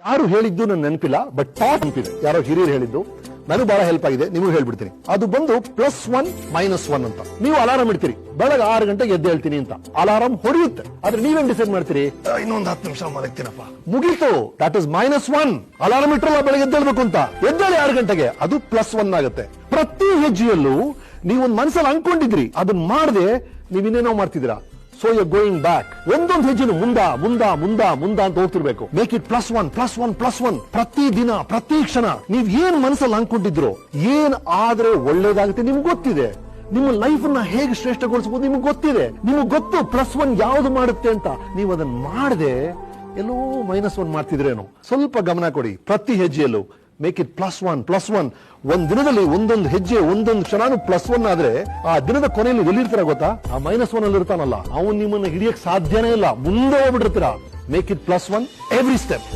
ಯಾರು ಹೇಳಿದ್ದು ನನ್ನ ನೆನಪಿಲ್ಲ, ಬಟ್ ಟಾಪ್ ನೆನಪಿದೆ. ಯಾರೋ ಹಿರಿಯರು ಹೇಳಿದ್ದು, ನನಗೆ ಬಹಳ ಹೆಲ್ಪ್ ಆಗಿದೆ, ನಿಮಗೂ ಹೇಳ್ಬಿಡ್ತೀನಿ. ಅದು ಬಂದು +1 -1 ಅಂತ. ನೀವು ಅಲಾರಾಮ್ ಇಡ್ತೀರಿ, ಬೆಳಗ್ಗೆ 6 ಗಂಟೆಗೆ ಎದ್ದು ಹೇಳ್ತೀನಿ ಅಂತ. ಅಲಾರಾಮ್ ಹೊಡೆಯುತ್ತೆ, ಆದ್ರೆ ನೀವೇನ್ ಡಿಸೈಡ್ ಮಾಡ್ತೀರಿ? ಇನ್ನೊಂದು 10 ನಿಮಿಷ ಮಲಗ್ತೀನಪ್ಪ, ಮುಗೀತು, ದಟ್ ಇಸ್ -1. ಅಲಾರಾಮ್ ಇಟ್ಟರಲ್ಲ ಬೆಳಗ್ಗೆ ಎದ್ದೇಳ್ಬೇಕು ಅಂತ, ಎದ್ದೇಳಿ 6 ಗಂಟೆಗೆ, ಅದು +1 ಆಗುತ್ತೆ. ಪ್ರತಿ ಹೆಜ್ಜೆಯಲ್ಲೂ ನೀವೊಂದು ಮನಸ್ಸಲ್ಲಿ ಅನ್ಕೊಂಡಿದ್ರಿ, ಅದನ್ನ ಮಾಡದೆ ನೀವಿನ್ನೇನೋ ಮಾಡ್ತಿದ್ದೀರಾ. So you going back. ಒಂದೊಂದು ಹೆಜ್ಜೆನು ಮುಂದ ಅಂತ ಹೋಗ್ತಿರ್ಬೇಕು. Make it +1. ಪ್ರತಿ ದಿನ, ಪ್ರತಿ ಕ್ಷಣ ನೀವ್ ಏನ್ ಮನಸ್ಸಲ್ಲಿ ಅನ್ಕೊಂಡಿದ್ರು, ಏನ್ ಆದ್ರೆ ಒಳ್ಳೇದಾಗುತ್ತೆ ನಿಮ್ಗೆ ಗೊತ್ತಿದೆ. ನಿಮ್ಮ ಲೈಫ್ ನ ಹೇಗೆ ಶ್ರೇಷ್ಠಗೊಳಿಸಬಹುದು ನಿಮ್ಗೆ ಗೊತ್ತಿದೆ. ನಿಮ್ಗೆ ಗೊತ್ತು +1 ಯಾವ್ದು ಮಾಡುತ್ತೆ ಅಂತ. ನೀವು ಅದನ್ನ ಮಾಡದೆ ಎಲ್ಲೋ -1 ಮಾಡ್ತಿದ್ರೇನು. ಸ್ವಲ್ಪ ಗಮನ ಕೊಡಿ ಪ್ರತಿ ಹೆಜ್ಜೆಯಲ್ಲೂ. Make it +1. ಒಂದ್ ದಿನದಲ್ಲಿ ಒಂದೊಂದು ಹೆಜ್ಜೆ, ಒಂದೊಂದು ಕ್ಷಣಾನು +1 ಆದ್ರೆ ಆ ದಿನದ ಕೊನೆಯಲ್ಲಿ ಎಲ್ಲಿರ್ತೀರ ಗೊತ್ತಾ? ಆ -1 ಅಲ್ಲಿ ಇರ್ತಾನಲ್ಲ, ಅವನು ನಿಮ್ಮನ್ನ ಹಿಡಿಯಕ್ ಸಾಧ್ಯನೇ ಇಲ್ಲ, ಮುಂದೆ ಹೋಗ್ಬಿಟ್ಟಿರ್ತೀರ. Make it +1 every step.